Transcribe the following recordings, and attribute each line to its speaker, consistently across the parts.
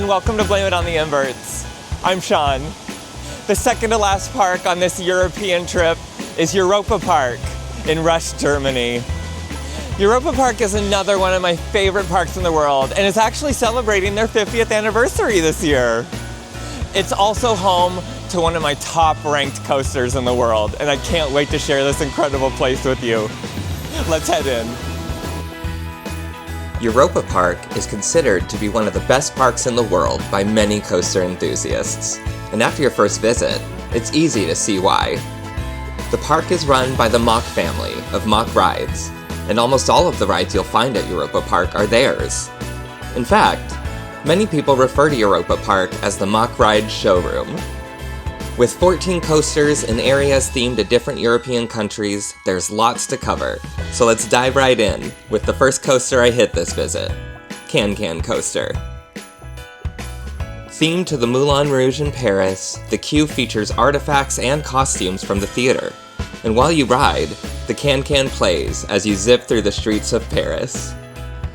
Speaker 1: and welcome to Blame It on the Inverts. I'm Sean. The second to last park on this European trip is Europa-Park in Rush, Germany. Europa-Park is another one of my favorite parks in the world, and it's actually celebrating their 50th anniversary this year. It's also home to one of my top-ranked coasters in the world, and I can't wait to share this incredible place with you. Let's head in.
Speaker 2: Europa-Park is considered to be one of the best parks in the world by many coaster enthusiasts, and after your first visit, it's easy to see why. The park is run by the Mack family of Mack rides, and almost all of the rides you'll find at Europa-Park are theirs. In fact, many people refer to Europa-Park as the Mack Ride showroom. With 14 coasters in areas themed to different European countries, there's lots to cover. So let's dive right in with the first coaster I hit this visit, Can-Can Coaster. Themed to the Moulin Rouge in Paris, the queue features artifacts and costumes from the theater. And while you ride, the Can-Can plays as you zip through the streets of Paris.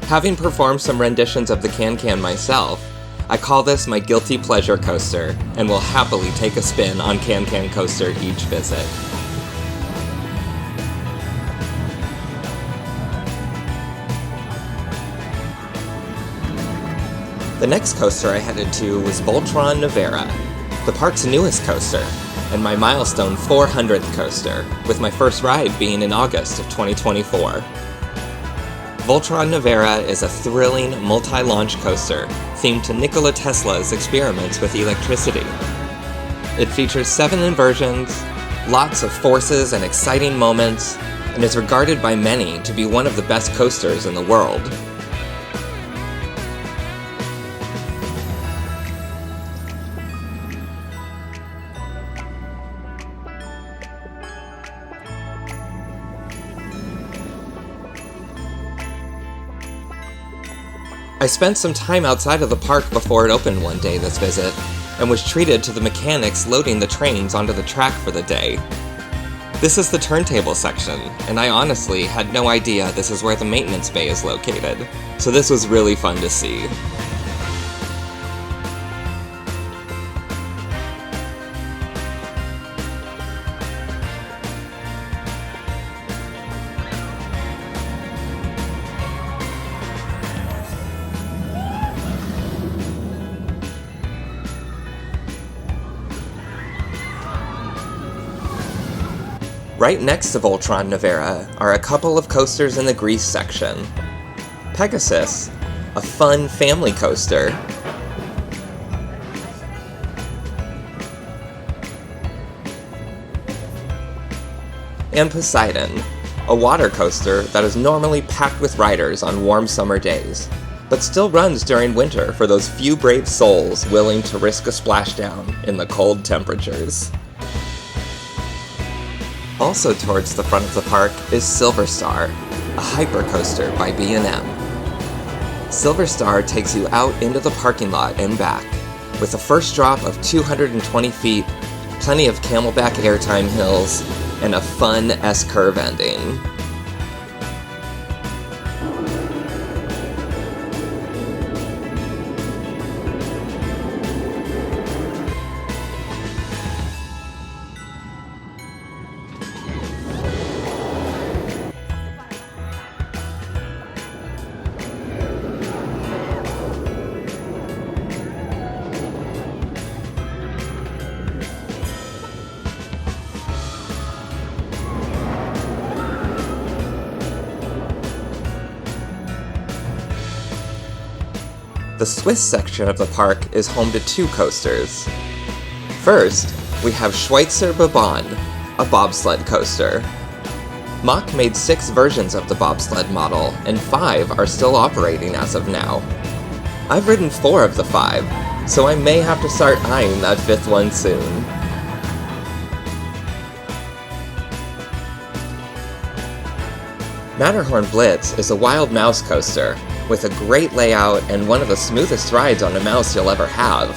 Speaker 2: Having performed some renditions of the Can-Can myself, I call this my guilty pleasure coaster, and will happily take a spin on Can-Can Coaster each visit. The next coaster I headed to was Voltron Nevera, the park's newest coaster, and my milestone 400th coaster, with my first ride being in August of 2024. Voltron Nevera is a thrilling, multi-launch coaster themed to Nikola Tesla's experiments with electricity. It features 7 inversions, lots of forces and exciting moments, and is regarded by many to be one of the best coasters in the world. I spent some time outside of the park before it opened one day this visit, and was treated to the mechanics loading the trains onto the track for the day. This is the turntable section, and I honestly had no idea this is where the maintenance bay is located, so this was really fun to see. Right next to Voltron Nevera are a couple of coasters in the Greece section. Pegasus, a fun family coaster, and Poseidon, a water coaster that is normally packed with riders on warm summer days, but still runs during winter for those few brave souls willing to risk a splashdown in the cold temperatures. Also towards the front of the park is Silver Star, a hypercoaster by B&M. Silver Star takes you out into the parking lot and back, with a first drop of 220 feet, plenty of camelback airtime hills, and a fun S-curve ending. The Swiss section of the park is home to 2 coasters. First, we have Schweitzer Bobahn, a bobsled coaster. Mack made 6 versions of the bobsled model, and 5 are still operating as of now. I've ridden 4 of the 5, so I may have to start eyeing that 5th one soon. Matterhorn Blitz is a wild mouse coaster, with a great layout and one of the smoothest rides on a mouse you'll ever have.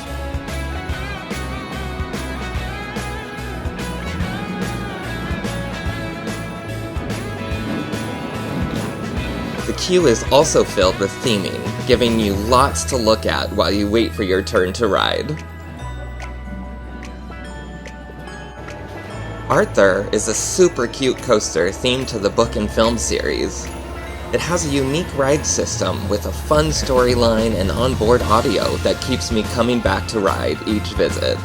Speaker 2: The queue is also filled with theming, giving you lots to look at while you wait for your turn to ride. Arthur is a super cute coaster themed to the book and film series. It has a unique ride system with a fun storyline and onboard audio that keeps me coming back to ride each visit.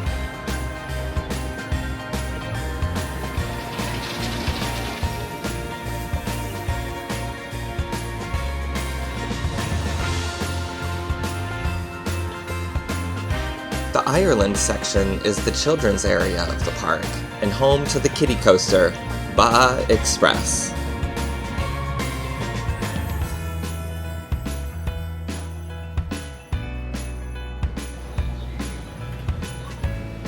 Speaker 2: The Ireland section is the children's area of the park, and home to the kiddie coaster, Ba Express.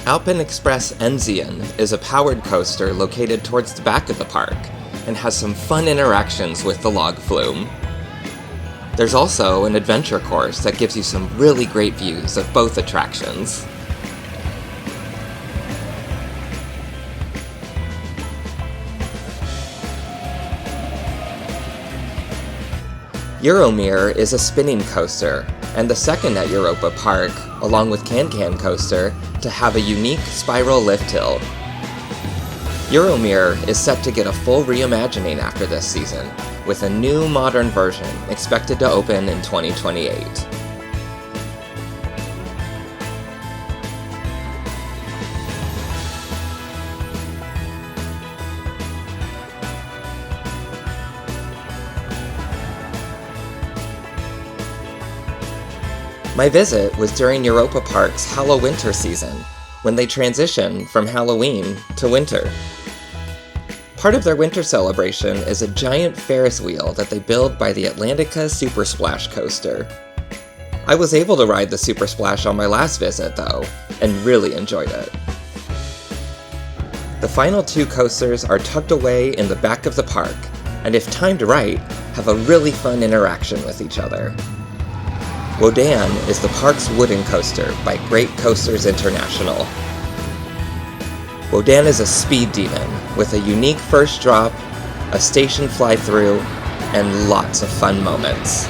Speaker 2: Alpen Express Enzian is a powered coaster located towards the back of the park, and has some fun interactions with the log flume. There's also an adventure course that gives you some really great views of both attractions. Euromir is a spinning coaster, and the second at Europa-Park, along with Can-Can Coaster, to have a unique spiral lift hill. Euromir is set to get a full reimagining after this season, with a new modern version expected to open in 2028. My visit was during Europa-Park's Hallow-Winter season, when they transition from Halloween to winter. Part of their winter celebration is a giant Ferris wheel that they build by the Atlantica Super Splash coaster. I was able to ride the Super Splash on my last visit, though, and really enjoyed it. The final two coasters are tucked away in the back of the park, and if timed right, have a really fun interaction with each other. Wodan is the park's wooden coaster by Great Coasters International. Wodan is a speed demon with a unique first drop, a station fly-through, and lots of fun moments.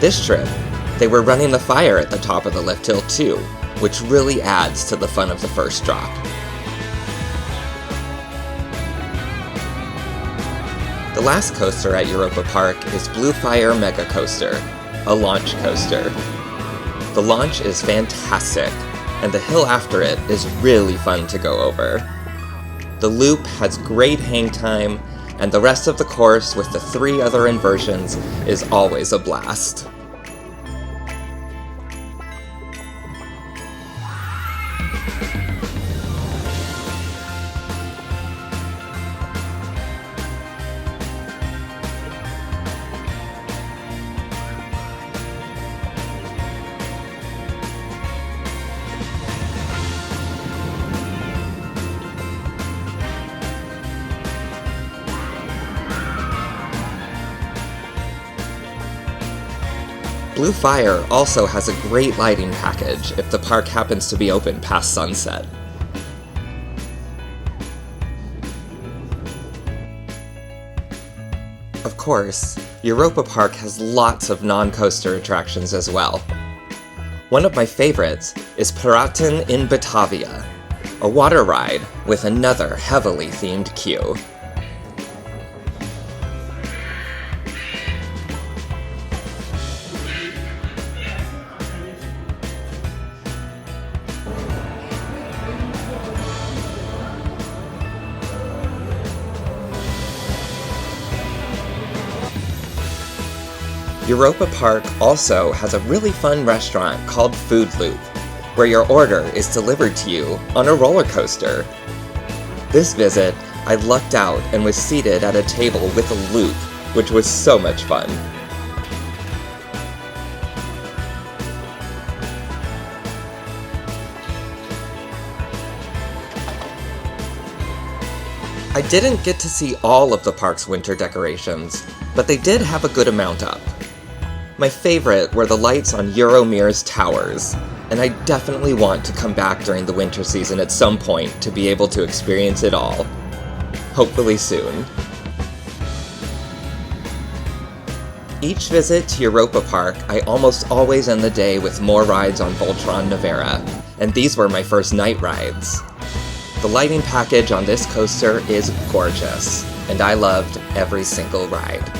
Speaker 2: This trip, they were running the fire at the top of the lift hill too, which really adds to the fun of the first drop. The last coaster at Europa-Park is Blue Fire Mega Coaster, a launch coaster. The launch is fantastic, and the hill after it is really fun to go over. The loop has great hang time, and the rest of the course with the 3 other inversions is always a blast. Blue Fire also has a great lighting package if the park happens to be open past sunset. Of course, Europa-Park has lots of non-coaster attractions as well. One of my favorites is Piraten in Batavia, a water ride with another heavily themed queue. Europa-Park also has a really fun restaurant called Food Loop, where your order is delivered to you on a roller coaster. This visit, I lucked out and was seated at a table with a loop, which was so much fun. I didn't get to see all of the park's winter decorations, but they did have a good amount up. My favorite were the lights on Euromir's towers, and I definitely want to come back during the winter season at some point to be able to experience it all. Hopefully soon. Each visit to Europa-Park, I almost always end the day with more rides on Voltron Nevera, and these were my first night rides. The lighting package on this coaster is gorgeous, and I loved every single ride.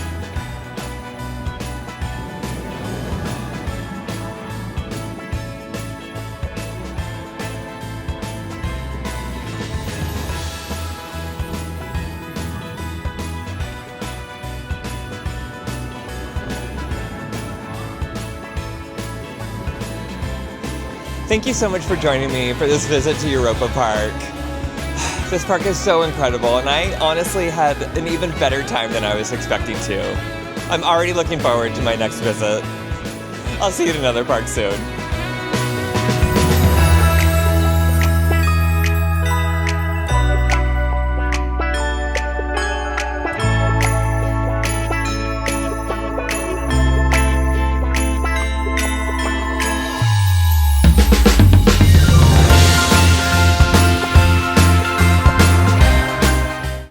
Speaker 1: Thank you so much for joining me for this visit to Europa-Park. This park is so incredible, and I honestly had an even better time than I was expecting to. I'm already looking forward to my next visit. I'll see you at another park soon.